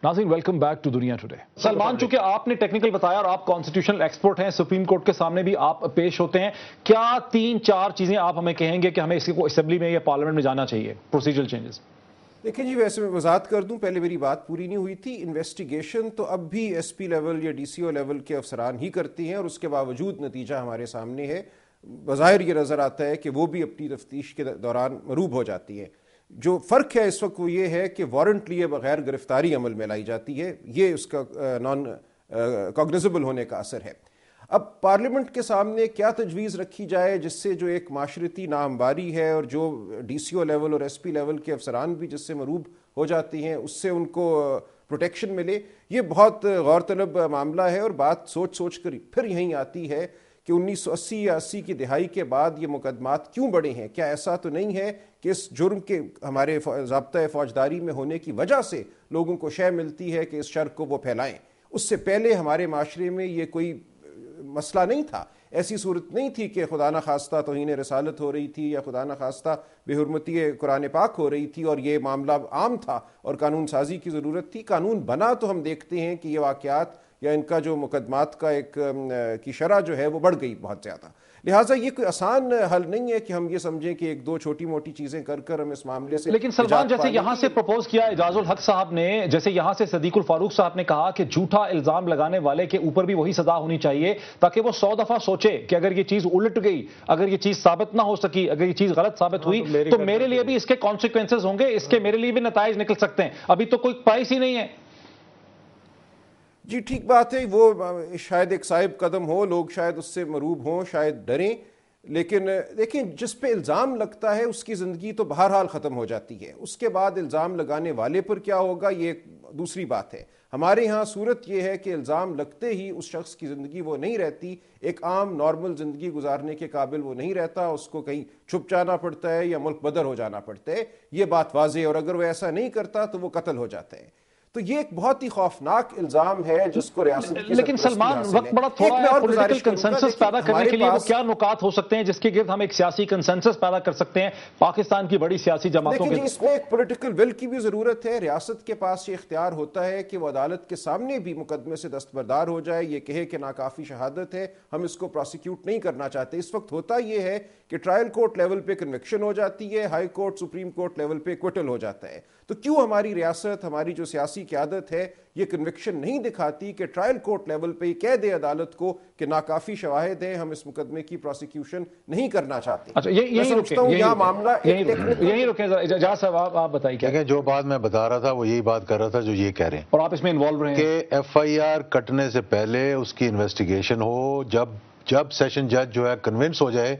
ناظرین welcome back to دنیا today. Salman, چونکہ آپ نے ٹیکنیکل بتایا اور آپ کانسٹیٹیوشنل ایکسپرٹ ہیں, سپریم کورٹ کے سامنے بھی آپ پیش ہوتے ہیں, کیا 3-4 چیزیں آپ ہمیں کہیں گے کہ ہمیں اس کو اسمبلی میں یا پارلیمنٹ میں جانا چاہیے, پروسیجرل چینجز؟ دیکھیں جی, ویسے میں وضاحت کر دوں, پہلے میری بات پوری نہیں ہوئی تھی. انویسٹیگیشن تو اب بھی ایس پی لیول یا ڈی سی او لیول کے افسران ہی کرتی ہیں, اور اس کے باوجود نتیجہ ہمارے سامنے ہے. بظاہر یہ نظر آتا ہے کہ وہ بھی اپنی تفتیش کے دوران مروب ہو جاتی ہیں. جو فرق ہے اس وقت وہ یہ ہے کہ وارنٹ لیے بغیر گرفتاری عمل میں لائی جاتی ہے, یہ اس کا نان کاگنیزبل ہونے کا اثر ہے. اب پارلیمنٹ کے سامنے کیا تجویز رکھی جائے جس سے جو ایک معاشرتی ناہمواری ہے اور جو ڈی سی او لیول اور ایس پی لیول کے افسران بھی جس سے مروب ہو جاتی ہیں اس سے ان کو پروٹیکشن ملے, یہ بہت غور طلب معاملہ ہے. اور بات سوچ سوچ کر پھر یہیں آتی ہے کہ 1980 یا 80 کی دہائی کے بعد یہ مقدمات کیوں بڑھے ہیں؟ کیا ایسا تو نہیں ہے کہ اس جرم کے ہمارے ضابطۂ فوجداری میں ہونے کی وجہ سے لوگوں کو شے ملتی ہے کہ اس شر کو وہ پھیلائیں؟ اس سے پہلے ہمارے معاشرے میں یہ کوئی مسئلہ نہیں تھا, ایسی صورت نہیں تھی کہ خدا نخواستہ توہین رسالت ہو رہی تھی یا خدا نخواستہ بے حرمتی قرآن پاک ہو رہی تھی اور یہ معاملہ عام تھا اور قانون سازی کی ضرورت تھی. قانون بنا تو ہم دیکھتے ہیں کہ یہ واقعات یا ان کا جو مقدمات کا ایک کی شرح جو ہے وہ بڑھ گئی بہت زیادہ. لہٰذا یہ کوئی آسان حل نہیں ہے کہ ہم یہ سمجھیں کہ 1-2 چھوٹی موٹی چیزیں کر ہم اس معاملے سے. لیکن سلمان, جیسے یہاں سے پروپوز کیا اعجاز الحق صاحب نے, جیسے یہاں سے صدیق الفاروق صاحب نے کہا کہ جھوٹا الزام لگانے والے کے اوپر بھی وہی سزا ہونی چاہیے تاکہ وہ 100 دفعہ سوچے کہ اگر یہ چیز الٹ گئی, اگر یہ چیز ثابت نہ ہو سکی, اگر یہ چیز غلط ثابت ہوئی تو میرے لیے بھی اس کے کانسیکوینسز ہوں گے, اس کے میرے لیے بھی نتائج نکل سکتے ہیں. ابھی تو کوئی پرائس ہی نہیں ہے. جی ٹھیک بات ہے, وہ شاید ایک صائب قدم ہو, لوگ شاید اس سے مروب ہوں, شاید ڈریں, لیکن دیکھیں جس پہ الزام لگتا ہے اس کی زندگی تو بہرحال ختم ہو جاتی ہے. اس کے بعد الزام لگانے والے پر کیا ہوگا یہ ایک دوسری بات ہے. ہمارے ہاں صورت یہ ہے کہ الزام لگتے ہی اس شخص کی زندگی وہ نہیں رہتی, ایک عام نارمل زندگی گزارنے کے قابل وہ نہیں رہتا, اس کو کہیں چھپ جانا پڑتا ہے یا ملک بدر ہو جانا پڑتا ہے, یہ بات واضح ہے. اور اگر وہ ایسا نہیں کرتا تو وہ قتل ہو جاتا ہے. تو یہ ایک بہت ہی خوفناک الزام ہے جس کو ریاست کی لیکن سلمان وقت بڑا تھوڑا ہے, پولیٹیکل کنسنسس پیدا کرنے کے لیے وہ کیا نکات ہو سکتے ہیں جس کے گرد ہم ایک سیاسی کنسنسس پیدا کر سکتے ہیں پاکستان کی بڑی سیاسی جماعتوں کے؟ اس میں ایک پولیٹیکل ول کی بھی ضرورت ہے. ریاست کے پاس یہ اختیار ہوتا ہے کہ وہ عدالت کے سامنے بھی مقدمے سے دستبردار ہو جائے, یہ کہے کہ ناکافی شہادت ہے, ہم اس کو پروسیکیوٹ نہیں کرنا چاہتے. اس وقت ہوتا یہ ہے کہ ٹرائل کورٹ لیول پہ کنوکشن ہو جاتی ہے, high court supreme court level پہ ایکویٹل ہو جاتا ہے. تو کیوں ہماری ریاست, ہماری جو سیاسی قیادت ہے, یہ کنوکشن نہیں دکھاتی کہ ٹرائل کورٹ لیول پہ یہ کہہ دے عدالت کو کہ ناکافی شواہد ہیں, ہم اس مقدمے کی پروسیکیوشن نہیں کرنا چاہتے. اچھا یہی رکیں اجاز صاحب, آپ بتائیے. کیا جو بات میں بتا رہا تھا وہ یہی بات کر رہا تھا جو یہ کہہ رہے ہیں, اور آپ اس میں انوالو رہے ہیں کہ ایف آئی آر کٹنے سے پہلے اس کی انویسٹیگیشن ہو. جب سیشن جج جو ہے کنونس ہو جائے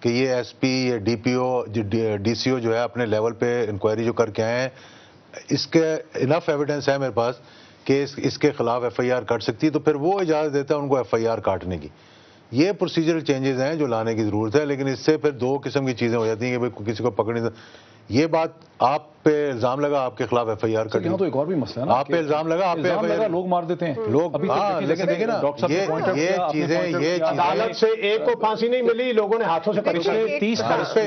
کہ یہ ایس پی یا D P O D C او جو ہے اپنے لیول پہ انکوائری جو کر کے آئے ہیں, اس کے انف ایویڈنس ہے میرے پاس کہ اس کے خلاف ایف آئی آر کٹ سکتی ہے, تو پھر وہ اجازت دیتا ہے ان کو ایف آئی آر کاٹنے کی. یہ پروسیجرل چینجز ہیں جو لانے کی ضرورت ہے. لیکن اس سے پھر 2 قسم کی چیزیں ہو جاتی ہیں کہ کسی کو پکڑنے. یہ بات آپ پہ الزام لگا, آپ کے خلاف ایف آئی آر کٹی. یہاں تو ایک اور بھی مسئلہ ہے نا, آپ پہ الزام لگا, آپ پہ لوگ مار دیتے ہیں لوگ. ہاں لیکن دیکھیں نا یہ چیزیں عدالت سے ایک کو پھانسی نہیں ملی, لوگوں نے ہاتھوں سے پچھلے 30 برس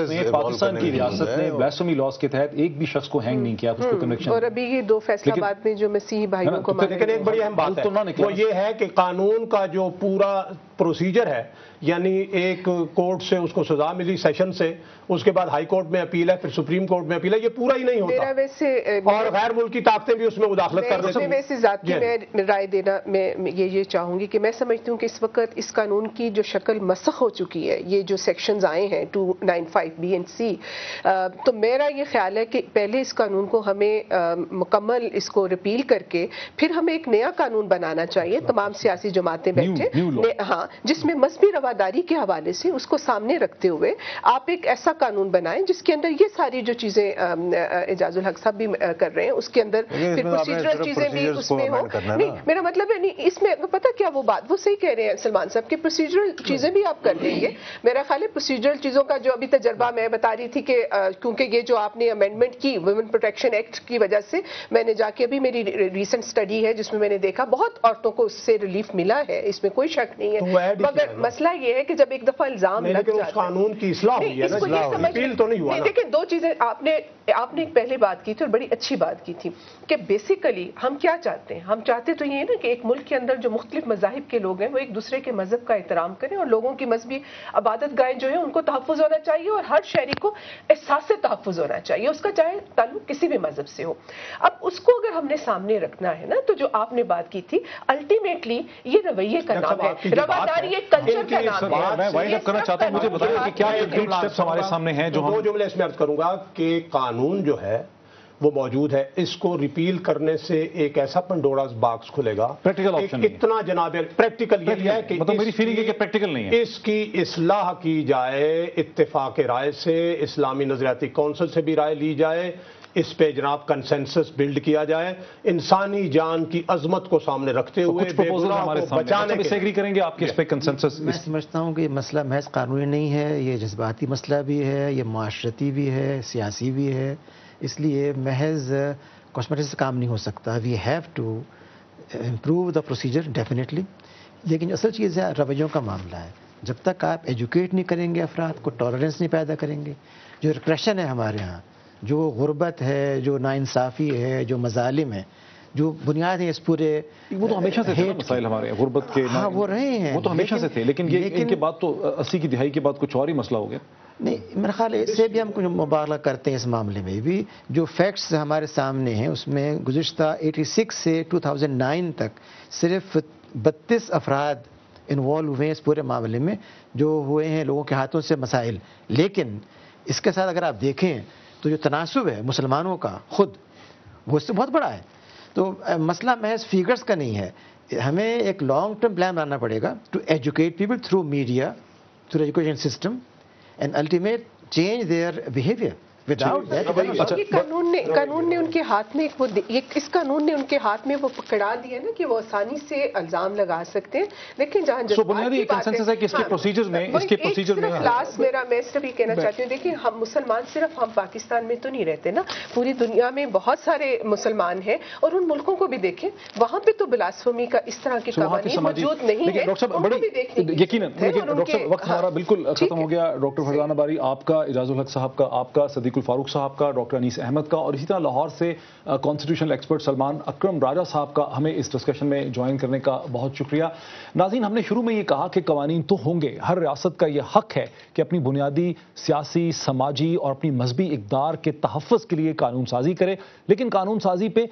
میں پاکستان کی ریاست نے بلیسفیمی لاز کے تحت ایک بھی شخص کو ہینگ نہیں کیا, اس کو کنوکشن. اور ابھی یہ 2 فیصلہ بعد میں جو مسیحی بھائیوں کو مارے. لیکن ایک بڑی اہم بات ہے وہ یہ ہے کہ قانون کا جو پورا پروسیجر ہے, یعنی ایک کورٹ سے اس کو سزا ملی سیشن سے, اس کے بعد ہائی کورٹ میں اپیل ہے, پھر سپریم کورٹ میں اپیل ہے, یہ پورا ہی نہیں ہوتا. اور غیر ملکی طاقتیں بھی اس میں مداخلت کر رہی ہیں. ویسے ذاتی میں رائے دینا میں یہ چاہوں گی کہ میں سمجھتی ہوں کہ اس وقت اس قانون کی جو شکل مسخ ہو چکی ہے, یہ جو سیکشنز آئے ہیں 295B and C, تو میرا یہ خیال ہے کہ پہلے اس قانون کو ہمیں مکمل اس کو ریپیل کر کے پھر ہمیں ایک نیا قانون بنانا چاہیے. تمام سیاسی جماعتیں بیٹھے, ہاں, جس میں مذہبی رواداری کے حوالے سے اس کو سامنے رکھتے ہوئے آپ ایک ایسا قانون بنائیں جس کے اندر یہ ساری جو چیزیں اعجاز الحق صاحب بھی کر رہے ہیں اس کے اندر پھر پروسیجرل چیزیں بھی اس میں ہوں. نہیں, میرا مطلب ہے نہیں, اس میں پتہ کیا وہ بات وہ صحیح کہہ رہے ہیں سلمان صاحب کہ پروسیجرل چیزیں بھی آپ کر لیں گے. میرا خیال ہے پروسیجرل چیزوں کا جو ابھی تجربہ میں بتا رہی تھی کہ کیونکہ یہ جو آپ نے امینڈمنٹ کی ویمن پروٹیکشن ایکٹ کی وجہ سے, میں نے جا کے ابھی میری ریسنٹ اسٹڈی ہے جس میں نے دیکھا بہت عورتوں کو اس سے ریلیف ملا ہے, اس میں کوئی شک نہیں ہے. مگر مسئلہ یہ ہے کہ جب ایک دفعہ الزام لگ جاتا ہے, قانون کی اصلاح ہوئی ہے نا, اپیل تو نہیں ہوا. دیکھیں 2 چیزیں آپ نے آپ نے ایک پہلے بات کی تھی اور بڑی اچھی بات کی تھی کہ بیسیکلی ہم کیا چاہتے ہیں. ہم چاہتے تو یہ ہے نا کہ ایک ملک کے اندر جو مختلف مذاہب کے لوگ ہیں وہ ایک دوسرے کے مذہب کا احترام کریں, اور لوگوں کی مذہبی عبادت گاہیں جو ہیں ان کو تحفظ ہونا چاہیے, اور ہر شہری کو احساس سے تحفظ ہونا چاہیے, اس کا چاہے تعلق کسی بھی مذہب سے ہو. اب اس کو اگر ہم نے سامنے رکھنا ہے نا, تو جو آپ نے بات کی تھی الٹیمیٹلی یہ رویے کا نام ہے, رواداری ایک کلچر کا نام ہے. میں وائنڈ اپ کرنا چاہتا ہوں, مجھے بتائیے کہ کیا اسٹیپس ہمارے سامنے ہیں جو دو جملے اس میں عرض کروں گا کہ قانون جو ہے وہ موجود ہے, اس کو ریپیل کرنے سے ایک ایسا پنڈوراز باکس کھلے گا. پریکٹیکل آپشن اتنا جناب پریکٹیکل یہ ہے کہ مطلب میری فیلنگ ہے کہ پریکٹیکل نہیں ہے. اس کی اصلاح کی جائے اتفاق رائے سے, اسلامی نظریاتی کونسل سے بھی رائے لی جائے, اس پہ جناب کنسنسس بلڈ کیا جائے, انسانی جان کی عظمت کو سامنے رکھتے ہوئے کچھ پروپوزل ہمارے سامنے اس سے ایگری کریں گے آپ کے اس پہ کنسنسس. میں سمجھتا ہوں کہ یہ مسئلہ محض قانونی نہیں ہے, یہ جذباتی مسئلہ بھی ہے, یہ معاشرتی بھی ہے, سیاسی بھی ہے, اس لیے محض کاسمیٹک سے کام نہیں ہو سکتا. We have to improve the procedure definitely, لیکن جو اصل چیز ہے رویوں کا معاملہ ہے. جب تک آپ ایجوکیٹ نہیں کریں گے افراد کو, ٹالرنس نہیں پیدا کریں گے, جو ریپریشن ہے ہمارے ہاں, جو غربت ہے, جو ناانصافی ہے, جو مظالم ہے, جو بنیاد ہے اس پورے, وہ تو ہمیشہ سے تھے مسائل ہمارے غربت کے. ہاں وہ رہے ہیں, وہ تو ہمیشہ سے تھے, لیکن یہ ان کے بعد تو 80 کی دہائی کے بعد کچھ اور ہی مسئلہ ہو گیا. نہیں, میرا خیال ہے اس سے بھی ہم کچھ مبالغہ کرتے ہیں اس معاملے میں بھی. جو فیکٹس ہمارے سامنے ہیں اس میں گزشتہ 86 سے 2009 تک صرف 32 افراد انوالو ہوئے ہیں اس پورے معاملے میں, جو ہوئے ہیں لوگوں کے ہاتھوں سے مسائل. لیکن اس کے ساتھ اگر آپ دیکھیں تو جو تناسب ہے مسلمانوں کا خود, وہ اس سے بہت بڑا ہے. تو مسئلہ محض فیگرز کا نہیں ہے, ہمیں ایک لانگ ٹرم پلان بنانا پڑے گا to educate people through media, through education system, and ultimate change their behaviour. قانون نے ان کے ہاتھ میں اس قانون نے ان کے ہاتھ میں وہ پکڑا دیا نا کہ وہ آسانی سے الزام لگا سکتے ہیں. لیکن جہاں بنیادی کنسنسس ہے کہ اس کے پروسیجر میں کلاس میرا میں صرف یہ کہنا چاہتی ہوں, دیکھیں ہم مسلمان صرف ہم پاکستان میں تو نہیں رہتے نا, پوری دنیا میں بہت سارے مسلمان ہیں, اور ان ملکوں کو بھی دیکھیں, وہاں پہ تو بلاسفمی کا اس طرح کے قوانین موجود نہیں ہے. یقیناً ڈاکٹر صاحب وقت ہمارا بالکل ختم ہو گیا. ڈاکٹر فرزانہ باری آپ کا, اعجاز الحق صاحب کا آپ کا, صدیق الفاروق صاحب کا, ڈاکٹر انیس احمد کا, اور اسی طرح لاہور سے کانسٹیٹیوشنل ایکسپرٹ سلمان اکرم راجہ صاحب کا ہمیں اس ڈسکشن میں جوائن کرنے کا بہت شکریہ. ناظرین, ہم نے شروع میں یہ کہا کہ قوانین تو ہوں گے, ہر ریاست کا یہ حق ہے کہ اپنی بنیادی سیاسی, سماجی اور اپنی مذہبی اقدار کے تحفظ کے لیے قانون سازی کرے, لیکن قانون سازی پہ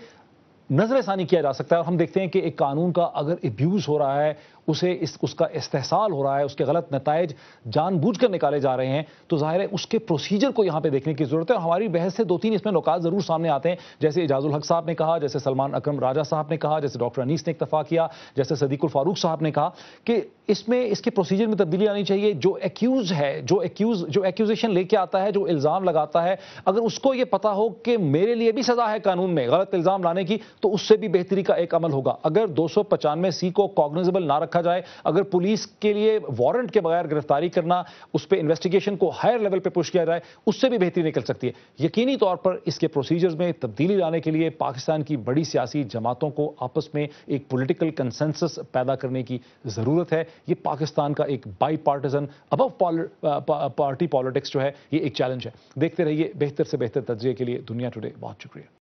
نظر ثانی کیا جا سکتا ہے. اور ہم دیکھتے ہیں کہ ایک قانون کا اگر ابیوز ہو رہا ہے, اس کا استحصال ہو رہا ہے, اس کے غلط نتائج جان بوجھ کر نکالے جا رہے ہیں, تو ظاہر ہے اس کے پروسیجر کو یہاں پہ دیکھنے کی ضرورت ہے. اور ہماری بحث سے 2-3 اس میں نکات ضرور سامنے آتے ہیں, جیسے اعجاز الحق صاحب نے کہا, جیسے سلمان اکرم راجہ صاحب نے کہا, جیسے ڈاکٹر انیس نے اکتفا کیا, جیسے صدیق الفاروق صاحب نے کہا کہ اس میں اس کے پروسیجر میں تبدیلی آنی چاہیے. جو ایکیوز ہے, جو ایکیوزیشن لے کے آتا ہے, جو الزام لگاتا ہے, اگر اس کو یہ پتا ہو کہ میرے لیے بھی سزا ہے قانون میں غلط الزام لانے کی, تو اس سے بھی بہتری کا ایک عمل ہوگا. اگر 295C کو کاگنیزبل نہ رکھا جائے, اگر پولیس کے لیے وارنٹ کے بغیر گرفتاری کرنا, اس پہ انویسٹیگیشن کو ہائر لیول پہ پش کیا جائے, اس سے بھی بہتری نکل سکتی ہے. یقینی طور پر اس کے پروسیجرز میں تبدیلی لانے کے لیے پاکستان کی بڑی سیاسی جماعتوں کو آپس میں ایک پولیٹیکل کنسنسس پیدا کرنے کی ضرورت ہے. یہ پاکستان کا ایک بائی پارٹیزن ابو پارٹی پالیٹکس جو ہے, یہ ایک چیلنج ہے. دیکھتے رہیے بہتر سے بہتر تجزیے کے لیے دنیا ٹوڈے. بہت شکریہ.